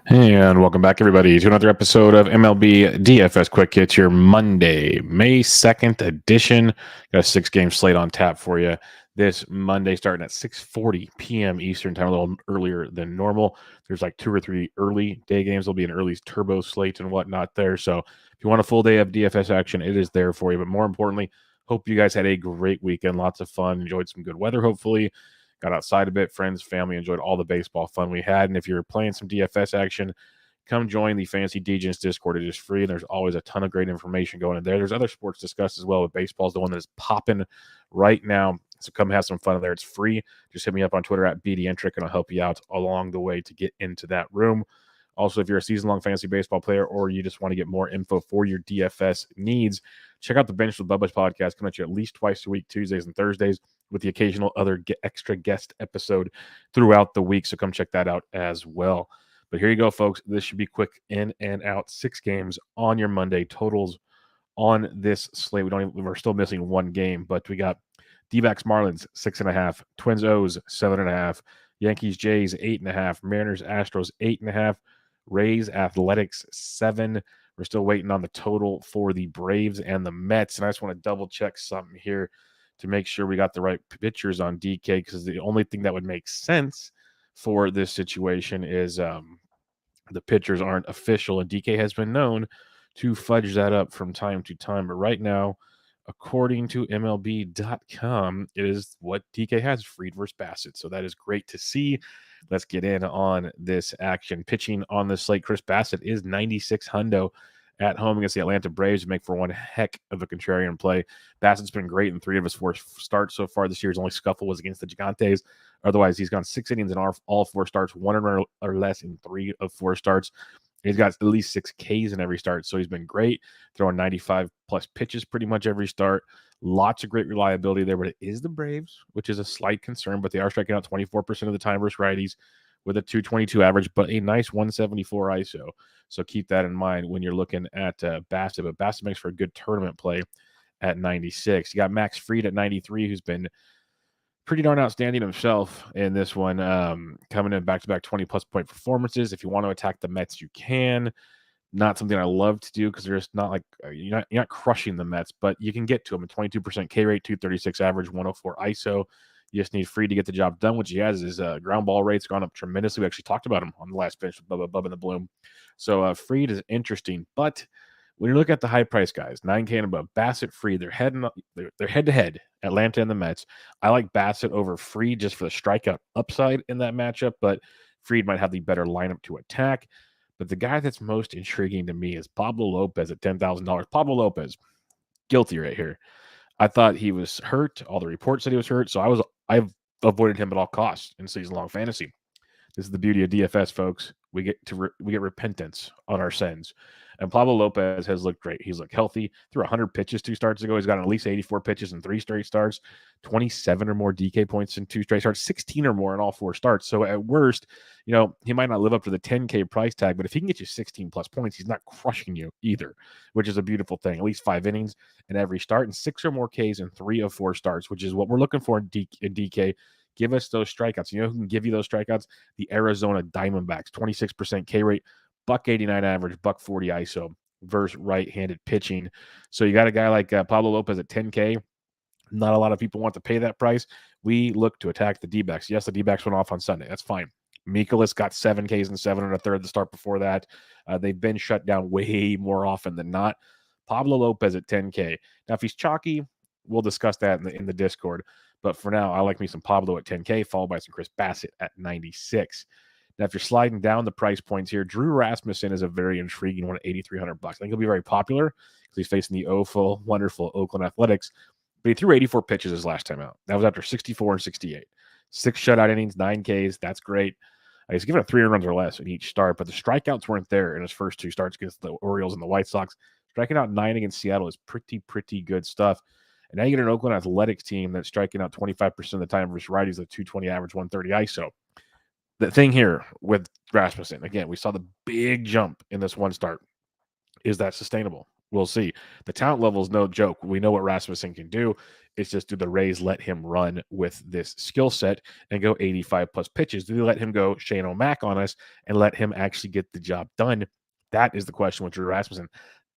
And welcome back, everybody, to another episode of MLB DFS Quick Hits, your Monday, May 2nd edition. Got a six-game slate on tap for you this Monday, starting at 6:40 p.m. Eastern time, a little earlier than normal. There's like two or three early day games. There'll be an early turbo slate and whatnot there. So if you want a full day of DFS action, it is there for you. But more importantly, hope you guys had a great weekend. Lots of fun. Enjoyed some good weather, hopefully. Got outside a bit, friends, family, enjoyed all the baseball fun we had. And if you're playing some DFS action, come join the Fantasy Degens Discord. It is free, and there's always a ton of great information going in there. There's other sports discussed as well, but baseball is the one that is popping right now. So come have some fun in there. It's free. Just hit me up on Twitter at BDentric, and I'll help you out along the way to get into that room. Also, if you're a season-long fantasy baseball player or you just want to get more info for your DFS needs, check out the Bench with Bubba's podcast. Come at you at least twice a week, Tuesdays and Thursdays, with the occasional other extra guest episode throughout the week. So come check that out as well. But here you go, folks. This should be quick in and out. 6 games on your Monday. Totals on this slate. We're still missing one game, but we got D-backs Marlins 6.5, Twins O's 7.5, Yankees Jays 8.5, Mariners Astros 8.5, Rays Athletics 7. We're still waiting on the total for the Braves and the Mets. And I just want to double check something here to make sure we got the right pitchers on DK, because the only thing that would make sense for this situation is the pitchers aren't official, and DK has been known to fudge that up from time to time. But right now, according to MLB.com, it is what DK has, Fried versus Bassett. So that is great to see. Let's get in on this action. Pitching on the slate, Chris Bassett is 96 hundo at home against the Atlanta Braves to make for one heck of a contrarian play. Bassett's been great in 3 of his 4 starts so far this year. His only scuffle was against the Gigantes. Otherwise, he's gone 6 innings in all 4 starts, 1 run or less in 3 of 4 starts. He's got at least 6 Ks in every start, so he's been great, throwing 95-plus pitches pretty much every start. Lots of great reliability there, but it is the Braves, which is a slight concern, but they are striking out 24% of the time versus righties with a 222 average, but a nice 174 ISO. So keep that in mind when you're looking at Bassett. But Bassett makes for a good tournament play at 96. You got Max Fried at 93, who's been pretty darn outstanding himself in this one, coming in back-to-back 20-plus point performances. If you want to attack the Mets, you can. Not something I love to do because they're just not like you're not crushing the Mets, but you can get to them. A 22% K rate, 236 average, 104 ISO. You just need Fried to get the job done, which he has. His ground ball rate's gone up tremendously. We actually talked about him on the last bench with Bubba in the Bloom. So Fried is interesting, but when you look at the high price guys, 9K and above, Bassett, Fried, they're head to head, Atlanta and the Mets. I like Bassett over Fried just for the strikeout upside in that matchup, but Fried might have the better lineup to attack. But the guy that's most intriguing to me is Pablo Lopez at $10,000. Pablo Lopez, guilty right here. I thought he was hurt. All the reports said he was hurt, so I've avoided him at all costs in season-long fantasy. This is the beauty of DFS, folks. We get repentance on our sins. And Pablo Lopez has looked great. He's looked healthy. Threw 100 pitches 2 starts ago. He's got at least 84 pitches in 3 straight starts, 27 or more DK points in 2 straight starts, 16 or more in all 4 starts. So at worst, he might not live up to the 10K price tag, but if he can get you 16 plus points, he's not crushing you either, which is a beautiful thing. At least 5 innings in every start and 6 or more Ks in 3 of 4 starts, which is what we're looking for in DK. Give us those strikeouts. You know who can give you those strikeouts? The Arizona Diamondbacks, 26% K rate, $189 average, $140 ISO versus right-handed pitching. So you got a guy like Pablo Lopez at 10K. Not a lot of people want to pay that price. We look to attack the D-backs. Yes, the D-backs went off on Sunday. That's fine. Mikolas got 7 Ks and 7 1/3 the start before that. They've been shut down way more often than not. Pablo Lopez at 10K. Now, if he's chalky, we'll discuss that in the Discord. But for now, I like me some Pablo at 10K, followed by some Chris Bassett at 96. Now, if you're sliding down the price points here, Drew Rasmussen is a very intriguing one at $8,300. I think he'll be very popular because he's facing the awful, wonderful Oakland Athletics. But he threw 84 pitches his last time out. That was after 64 and 68. 6 shutout innings, 9 Ks. That's great. He's given up 3 runs or less in each start, but the strikeouts weren't there in his first 2 starts against the Orioles and the White Sox. Striking out 9 against Seattle is pretty good stuff. And now you get an Oakland Athletics team that's striking out 25% of the time versus righties at 220 average, 130 ISO. The thing here with Rasmussen, again, we saw the big jump in this one start. Is that sustainable? We'll see. The talent level is no joke. We know what Rasmussen can do. It's just, do the Rays let him run with this skill set and go 85 plus pitches? Do they let him go Shane O'Mac on us and let him actually get the job done? That is the question with Drew Rasmussen.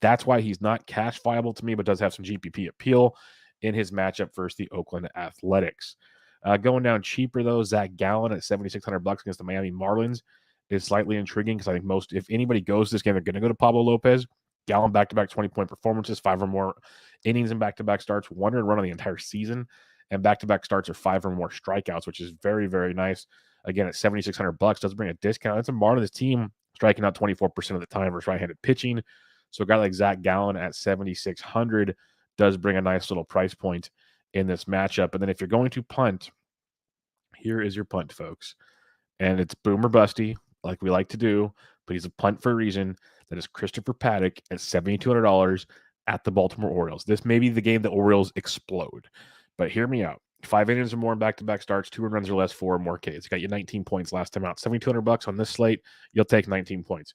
That's why he's not cash viable to me, but does have some GPP appeal in his matchup versus the Oakland Athletics. Going down cheaper though, Zach Gallen at $7,600 against the Miami Marlins is slightly intriguing because I think if anybody goes this game, they're going to go to Pablo Lopez. Gallen back-to-back 20-point performances, 5 or more innings in back-to-back starts, 1 run on the entire season, and back-to-back starts are 5 or more strikeouts, which is very, very nice. Again, at $7,600, does bring a discount. It's a Marlins team striking out 24% of the time versus right-handed pitching. So a guy like Zach Gallen at $7,600 does bring a nice little price point in this matchup. And then if you're going to punt, here is your punt, folks. And it's boom or busty, like we like to do, but he's a punt for a reason. That is Christopher Paddock at $7,200 at the Baltimore Orioles. This may be the game the Orioles explode, but hear me out. 5 innings or more in back-to-back starts, 2 runs or less, 4 or more Ks. Got you 19 points last time out. $7,200 on this slate, you'll take 19 points.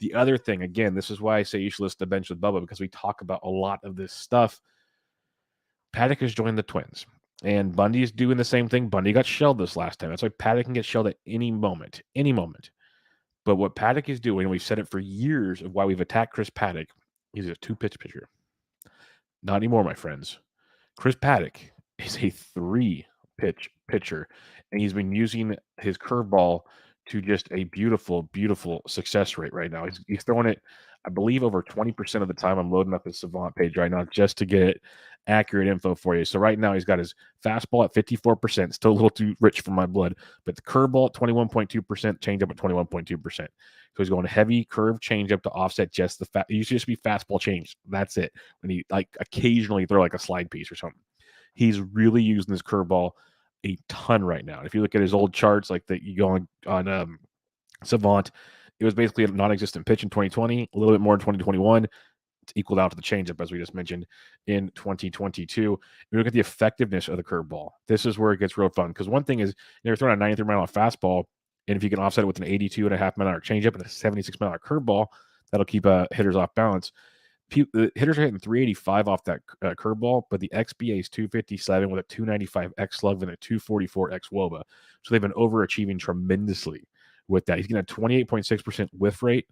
The other thing, again, this is why I say you should list the bench with Bubba, because we talk about a lot of this stuff. Paddock has joined the Twins, and Bundy is doing the same thing. Bundy got shelled this last time. That's why Paddock can get shelled at any moment. But what Paddock is doing, and we've said it for years of why we've attacked Chris Paddock, he's a 2-pitch pitcher. Not anymore, my friends. Chris Paddock is a 3-pitch pitcher, and he's been using his curveball to just a beautiful, beautiful success rate right now. He's throwing it, I believe, over 20% of the time. I'm loading up his Savant page right now just to get accurate info for you. So right now he's got his fastball at 54%, still a little too rich for my blood, but the curveball at 21.2%, changeup at 21.2%. So he's going heavy curve changeup to offset just the it used to just be fastball change. That's it. When he occasionally throw like a slide piece or something. He's really using this curveball a ton right now. If you look at his old charts, like that you go on Savant, it was basically a non-existent pitch in 2020, a little bit more in 2021. It's equaled out to the changeup, as we just mentioned, in 2022. We look at the effectiveness of the curveball. This is where it gets real fun, because one thing is you're throwing a 93-mile fastball, and if you can offset it with an 82.5-mile changeup and a 76-mile curveball, that'll keep hitters off balance. The hitters are hitting 385 off that curveball, but the XBA is 257 with a 295 X slug and a 244 X WOBA. So they've been overachieving tremendously with that. He's going to have 28.6% whiff rate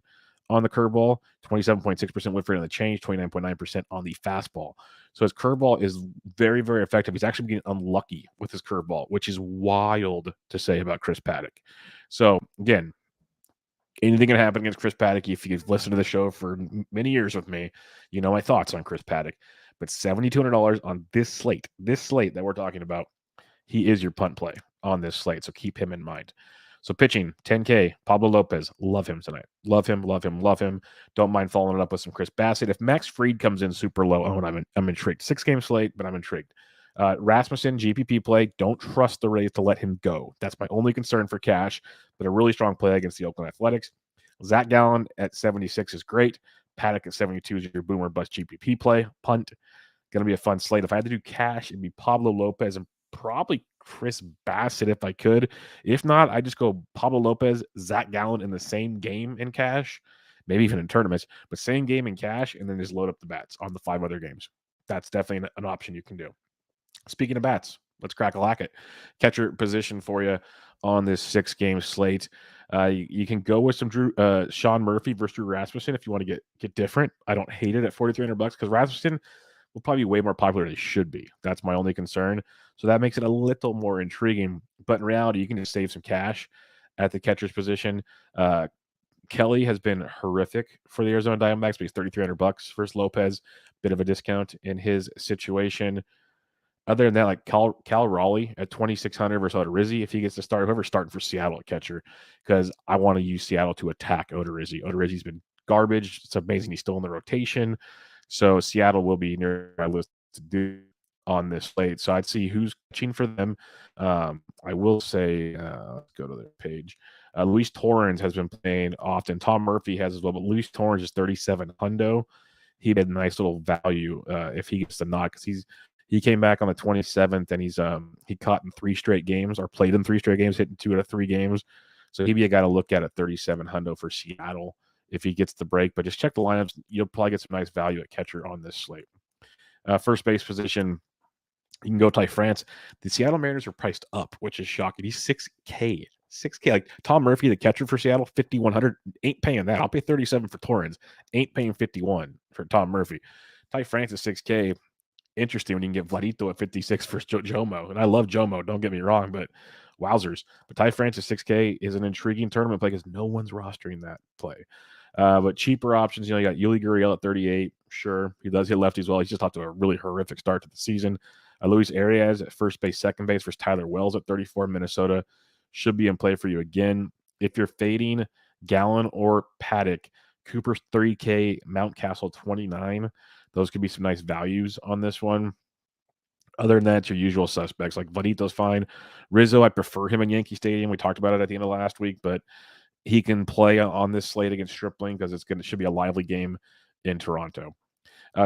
on the curveball, 27.6% whiff rate on the change, 29.9% on the fastball. So his curveball is very, very effective. He's actually getting unlucky with his curveball, which is wild to say about Chris Paddock. So again, anything can happen against Chris Paddock. If you've listened to the show for many years with me, you know my thoughts on Chris Paddock. But $7,200 on this slate that we're talking about, he is your punt play on this slate. So keep him in mind. So pitching, 10K, Pablo Lopez. Love him tonight. Love him. Don't mind following it up with some Chris Bassett. If Max Fried comes in super low, I'm intrigued. 6-game slate, but I'm intrigued. Rasmussen, GPP play. Don't trust the Rays to let him go. That's my only concern for cash, but a really strong play against the Oakland Athletics. Zach Gallen at 76 is great. Paddock at 72 is your boomer bust GPP play. Punt. Going to be a fun slate. If I had to do cash, it'd be Pablo Lopez and probably Chris Bassett if I could. If not, I just go Pablo Lopez, Zach Gallen in the same game in cash, maybe even in tournaments, but same game in cash, and then just load up the bats on the 5 other games. That's definitely an option you can do. Speaking of bats, let's crack a lack it. Catcher position for you on this 6-game slate. You can go with some Sean Murphy versus Drew Rasmussen if you want to get different. I don't hate it at $4,300 because Rasmussen will probably be way more popular than he should be. That's my only concern. So that makes it a little more intriguing. But in reality, you can just save some cash at the catcher's position. Kelly has been horrific for the Arizona Diamondbacks, but he's $3,300 versus Lopez. Bit of a discount in his situation. Other than that, like Cal Raleigh at 2,600 versus Odorizzi, if he gets to start, whoever's starting for Seattle at catcher, because I want to use Seattle to attack Odorizzi. Odorizzi's been garbage. It's amazing he's still in the rotation. So Seattle will be near my list to do on this slate. So I'd see who's catching for them. I will say, let's go to their page. Louise Torrance has been playing often. Tom Murphy has as well, but Louise Torrance is 37 hundo. He had a nice little value if he gets the nod, because he came back on the 27th and he caught in 3 straight games, or played in 3 straight games, hitting 2 out of 3 games. So he'd be a guy to look at 37 hundo for Seattle if he gets the break. But just check the lineups. You'll probably get some nice value at catcher on this slate. First base position, you can go Ty France. The Seattle Mariners are priced up, which is shocking. He's 6K. 6K. Like Tom Murphy, the catcher for Seattle, 5,100. Ain't paying that. I'll pay 37 for Torrance. Ain't paying 51 for Tom Murphy. Ty France is 6K. Interesting when you can get Vladito at 56 for Jomo. And I love Jomo, don't get me wrong, but wowzers. But Ty France at 6K is an intriguing tournament play because no one's rostering that play. But cheaper options, you got Yuli Gurriel at 38. Sure, he does hit lefties well. He's just off to a really horrific start to the season. Luis Arias at first base, second base versus Tyler Wells at 34. Minnesota should be in play for you again. If you're fading Gallen or Paddock, Cooper's 3K, Mountcastle 29. Those could be some nice values on this one. Other than that, your usual suspects like Vladito's fine. Rizzo, I prefer him in Yankee Stadium. We talked about it at the end of last week, but he can play on this slate against Stripling because it should be a lively game in Toronto.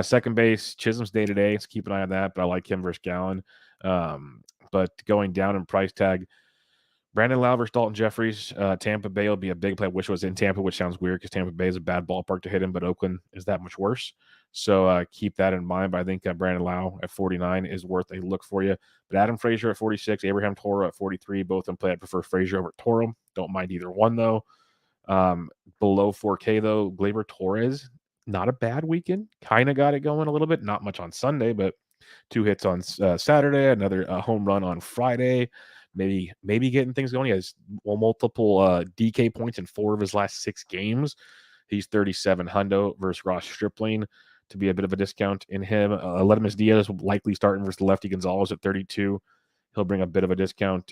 Second base, Chisholm's day to day. So keep an eye on that, but I like him versus Gallen. But going down in price tag, Brandon Lau versus Dalton Jeffries. Tampa Bay will be a big play. I wish it was in Tampa, which sounds weird because Tampa Bay is a bad ballpark to hit him, but Oakland is that much worse. So keep that in mind. But I think Brandon Lau at 49 is worth a look for you. But Adam Frazier at 46, Abraham Toro at 43, both in play. I prefer Frazier over Toro. Don't mind either one, though. Below 4K, though, Gleyber Torres, not a bad weekend. Kind of got it going a little bit. Not much on Sunday, but 2 hits on Saturday, another home run on Friday. Maybe getting things going. He has multiple DK points in 4 of his last 6 games. He's 37 hundo versus Ross Stripling to be a bit of a discount in him. Aledmus Diaz will likely start versus the lefty Gonzalez at 32. He'll bring a bit of a discount.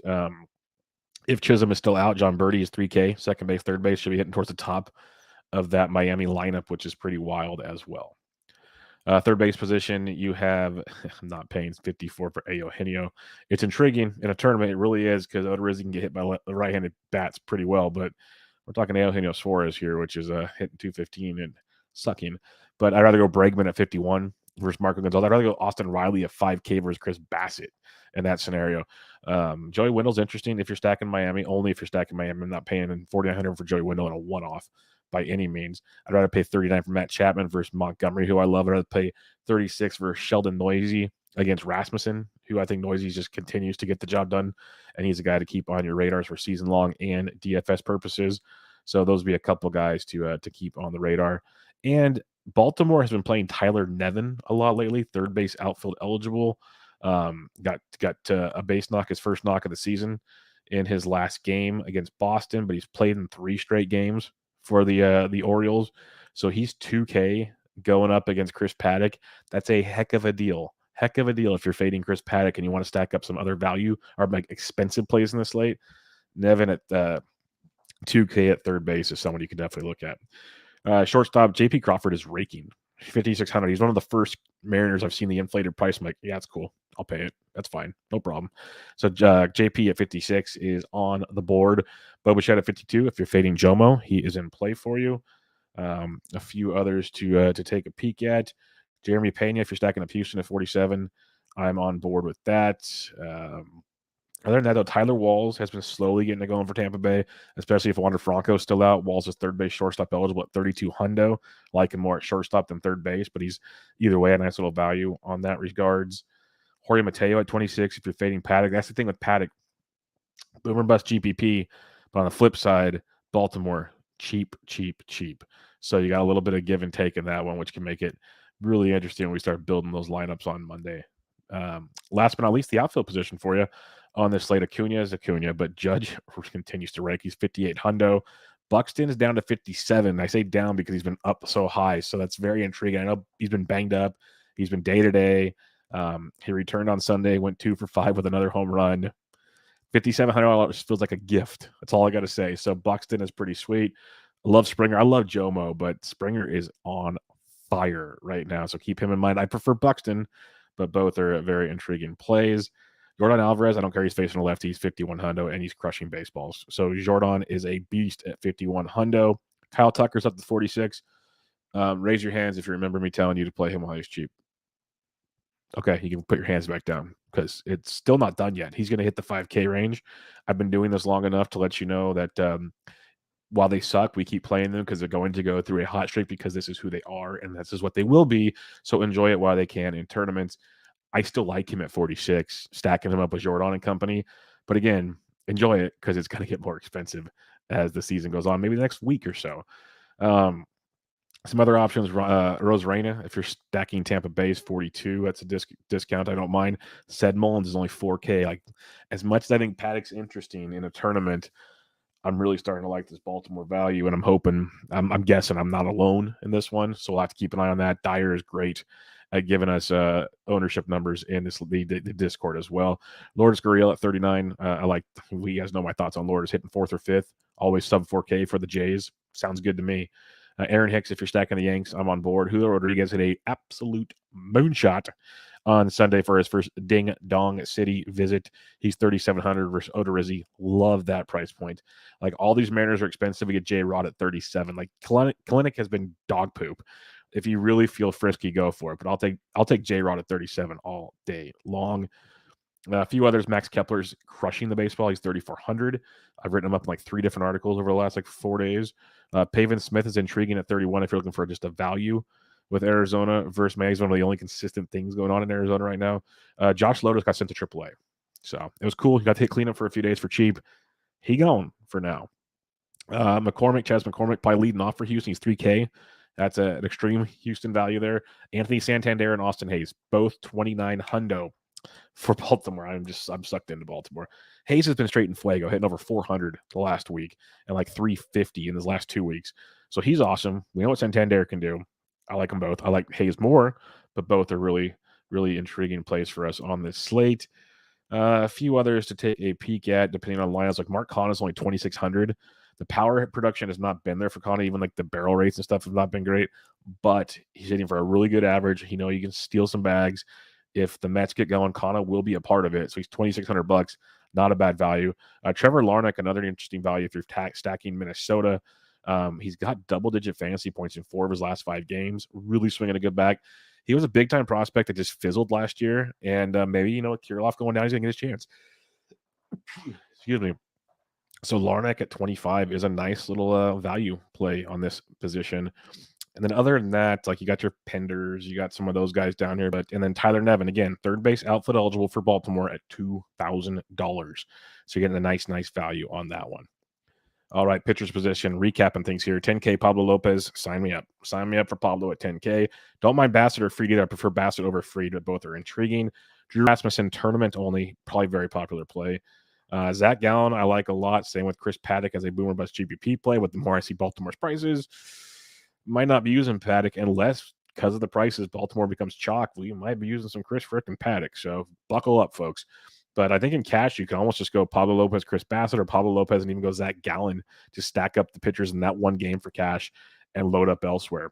If Chisholm is still out, John Birdie is 3K. Second base, third base should be hitting towards the top of that Miami lineup, which is pretty wild as well. Third base position, you have, I'm not paying 54 for Eugenio. It's intriguing in a tournament. It really is because Odorizzi can get hit by the right-handed bats pretty well, but we're talking Eugenio Suarez here, which is hitting 215 and sucking. But I'd rather go Bregman at 51 versus Marco Gonzalez. I'd rather go Austin Riley at 5K versus Chris Bassett in that scenario. Joey Wendell's interesting if you're stacking Miami. Only if you're stacking Miami. I'm not paying $4,900 for Joey Wendell in a one-off by any means. I'd rather pay 39 for Matt Chapman versus Montgomery, who I love. I'd rather pay 36 for Sheldon Noisy against Rasmussen, who I think Noisy just continues to get the job done, and he's a guy to keep on your radars for season-long and DFS purposes. So those would be a couple guys to keep on the radar. And Baltimore has been playing Tyler Nevin a lot lately, third base outfield eligible. Got a base knock, his first knock of the season in his last game against Boston, but he's played in 3 straight games for the Orioles. So he's 2K going up against Chris Paddock. That's a heck of a deal. Heck of a deal if you're fading Chris Paddock and you want to stack up some other value or like expensive plays in the slate. Nevin at 2K at third base is someone you can definitely look at. Shortstop, JP Crawford is raking. 5,600. He's one of the first Mariners I've seen the inflated price. I'm like, yeah, that's cool. I'll pay it. That's fine. No problem. So JP at 56 is on the board. Bo Bichette at 52. If you're fading Jomo, he is in play for you. A few others to take a peek at. Jeremy Pena, if you're stacking up Houston at 47, I'm on board with that. Other than that, though, Tyler Walls has been slowly getting it going for Tampa Bay, especially if Wander Franco is still out. Walls is third base shortstop eligible at 32 hundo. Like him more at shortstop than third base, but he's either way a nice little value on that regards. Jorge Mateo at 26 if you're fading Paddock. That's the thing with Paddock. Boomer bust GPP, but on the flip side, Baltimore, cheap. So you got a little bit of give and take in that one, which can make it really interesting when we start building those lineups on Monday. Last but not least, the outfield position for you on this slate. Acuna is Acuna, but Judge continues to rank. He's 58 hundo. Buxton is down to 57. I say down because he's been up so high, so that's very intriguing. I know he's been banged up. He's been day-to-day. He returned on Sunday, went 2 for 5 with another home run. $5,700 feels like a gift. That's all I got to say. So Buxton is pretty sweet. I love Springer. I love Jomo, but Springer is on fire right now. So keep him in mind. I prefer Buxton, but both are very intriguing plays. Jordan Alvarez, I don't care. He's facing a lefty. He's 51 hundo, and he's crushing baseballs. So Jordan is a beast at 51 hundo. Kyle Tucker's up to 46. Raise your hands if you remember me telling you to play him while he's cheap. Okay, you can put your hands back down because it's still not done yet. He's going to hit the 5K range. I've been doing this long enough to let you know that while they suck, we keep playing them because they're going to go through a hot streak because this is who they are and this is what they will be. So enjoy it while they can in tournaments. I still like him at 46, stacking him up with Jordan and company. But again, enjoy it because it's going to get more expensive as the season goes on, maybe the next week or so. Some other options, Rose Reina, if you're stacking Tampa Bay's 42, that's a discount. I don't mind. Sed Mullins is only 4K. Like, as much as I think Paddock's interesting in a tournament, I'm really starting to like this Baltimore value, and I'm guessing I'm not alone in this one, so we'll have to keep an eye on that. Dyer is great at giving us ownership numbers in the Discord as well. Lourdes Gurriel at 39. I like, you guys know my thoughts on Lourdes hitting 4th or 5th, always sub 4K for the Jays. Sounds good to me. Aaron Hicks, if you're stacking the Yanks, I'm on board. Julio Rodriguez hit a absolute moonshot on Sunday for his first Ding Dong City visit. He's 3,700 versus Odorizzi. Love that price point. Like, all these Mariners are expensive. We get J-Rod at 37. Like, Clinic has been dog poop. If you really feel frisky, go for it. But I'll take J-Rod at 37 all day long. A few others. Max Kepler's crushing the baseball. He's 3,400. I've written him up in like 3 different articles over the last 4 days. Pavin Smith is intriguing at 31 if you're looking for just a value with Arizona versus May. He's one of the only consistent things going on in Arizona right now. Josh Lotus got sent to AAA. So it was cool. He got to hit cleanup for a few days for cheap. He gone for now. Chas McCormick, probably leading off for Houston. He's 3K. That's an extreme Houston value there. Anthony Santander and Austin Hayes, both 29 hundo for Baltimore. I'm sucked into Baltimore. Hayes has been straight in Fuego, hitting over 400 the last week and 350 in his last 2 weeks. So he's awesome. We know what Santander can do. I like them both. I like Hayes more, but both are really, really intriguing plays for us on this slate. A few others to take a peek at, depending on lineups. Like Mark Kahn is only 2,600. The power production has not been there for Kahn. Even the barrel rates and stuff have not been great, but he's hitting for a really good average. You can steal some bags. If the Mets get going, Kana will be a part of it. So he's $2,600. Not a bad value. Trevor Larnick, another interesting value if you're stacking Minnesota. He's got double-digit fantasy points in 4 of his last 5 games. Really swinging a good bat. He was a big-time prospect that just fizzled last year. And maybe, Kirilloff going down, he's going to get his chance. Excuse me. So Larnack at 25 is a nice little value play on this position. And then other than that, you got your Penders, you got some of those guys down here, and then Tyler Nevin, again, third base outfield eligible for Baltimore at $2,000. So you're getting a nice value on that one. All right, pitcher's position, recapping things here. 10K Pablo Lopez, sign me up. Sign me up for Pablo at 10K. Don't mind Bassett or Fried either. I prefer Bassett over Fried, but both are intriguing. Drew Rasmussen, tournament only, probably very popular play. Zach Gallen, I like a lot. Same with Chris Paddock as a boomer bust GPP play. With the more I see Baltimore's prices, might not be using Paddock unless, because of the prices, Baltimore becomes chalk. We might be using some Chris frickin' Paddock. So buckle up, folks. But I think in cash, you can almost just go Pablo Lopez, Chris Bassett, or Pablo Lopez and even go Zach Gallen. Just stack up the pitchers in that one game for cash and load up elsewhere.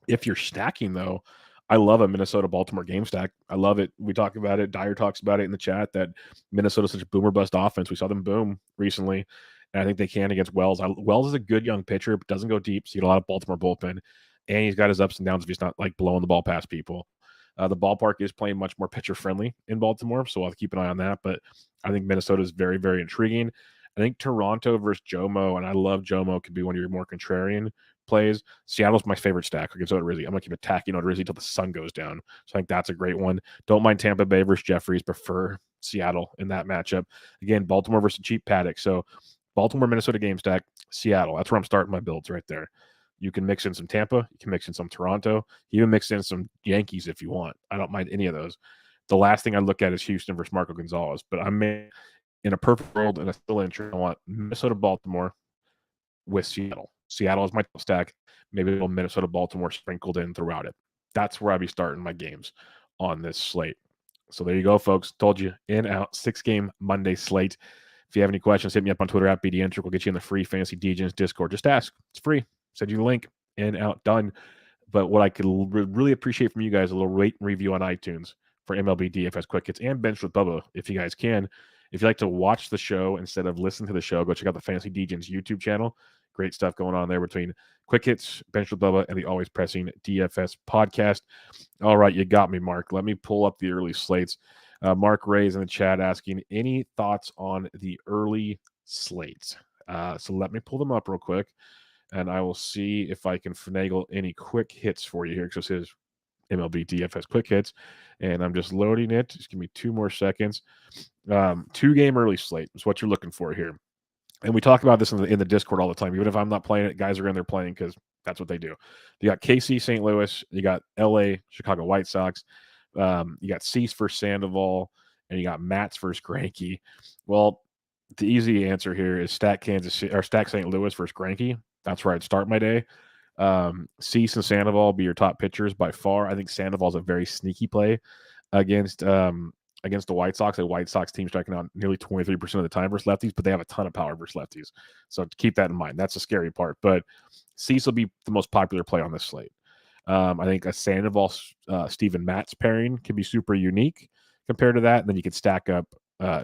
If you're stacking, though, I love a Minnesota-Baltimore game stack. I love it. We talk about it. Dyer talks about it in the chat that Minnesota's such a boomer-bust offense. We saw them boom recently, and I think they can against Wells. Wells is a good young pitcher, but doesn't go deep, so you get a lot of Baltimore bullpen, and he's got his ups and downs if he's not blowing the ball past people. The ballpark is playing much more pitcher-friendly in Baltimore, so we'll have to keep an eye on that, but I think Minnesota is very, very intriguing. I think Toronto versus Jomo, and I love Jomo, could be one of your more contrarian plays. Seattle's my favorite stack against Odorizzi. I'm going to keep attacking Odorizzi until the sun goes down. So I think that's a great one. Don't mind Tampa Bay versus Jeffries. Prefer Seattle in that matchup. Again, Baltimore versus cheap Paddock. So Baltimore, Minnesota game stack, Seattle. That's where I'm starting my builds right there. You can mix in some Tampa. You can mix in some Toronto. You even mix in some Yankees if you want. I don't mind any of those. The last thing I look at is Houston versus Marco Gonzalez. But I'm in a perfect world and a still entry. I want Minnesota, Baltimore with Seattle. Seattle is my stack. Maybe a little Minnesota, Baltimore sprinkled in throughout it. That's where I'll be starting my games on this slate. So there you go, folks. Told you, in, out, 6-game Monday slate. If you have any questions, hit me up on Twitter at BDentric. We'll get you in the free Fantasy Degens Discord. Just ask. It's free. Send you the link. In, out, done. But what I could really appreciate from you guys, a little rate and review on iTunes for MLB DFS Quick Hits and Bench with Bubba, if you guys can. If you like to watch the show instead of listen to the show, go check out the Fantasy Degens YouTube channel. Great stuff going on there between Quick Hits, Bench with Bubba, and the Always Pressing DFS podcast. All right, you got me, Mark. Let me pull up the early slates. Mark Ray's in the chat asking, any thoughts on the early slates? So let me pull them up real quick, and I will see if I can finagle any quick hits for you here. Because this is MLB DFS Quick Hits, and I'm just loading it. Just give me 2 more seconds. 2-game early slate is what you're looking for here. And we talk about this in the Discord all the time. Even if I'm not playing it, guys are in there playing because that's what they do. You got KC, St. Louis. You got LA, Chicago White Sox. You got Cease versus Sandoval, and you got Mats versus Greinke. Well, the easy answer here is stack St. Louis versus Greinke. That's where I'd start my day. Cease and Sandoval be your top pitchers by far. I think Sandoval's a very sneaky play against the White Sox. The White Sox team striking out nearly 23% of the time versus lefties, but they have a ton of power versus lefties. So keep that in mind. That's the scary part. But Cease will be the most popular play on this slate. I think a Sandoval Steven Matz pairing can be super unique compared to that. And then you could stack up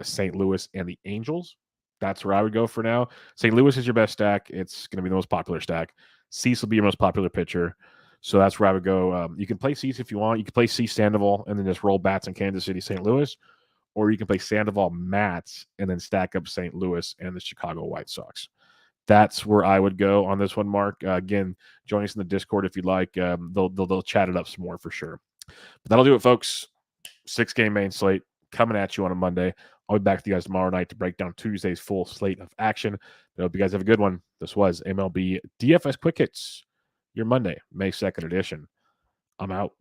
St. Louis and the Angels. That's where I would go for now. St. Louis is your best stack. It's going to be the most popular stack. Cease will be your most popular pitcher. So that's where I would go. You can play Cease if you want. You can play Cease Sandoval and then just roll bats in Kansas City, St. Louis. Or you can play Sandoval Mats and then stack up St. Louis and the Chicago White Sox. That's where I would go on this one, Mark. Again, join us in the Discord if you'd like. They'll chat it up some more for sure. But that'll do it, folks. 6-game main slate coming at you on a Monday. I'll be back with you guys tomorrow night to break down Tuesday's full slate of action. I hope you guys have a good one. This was MLB DFS Quick Hits, your Monday, May 2nd edition. I'm out.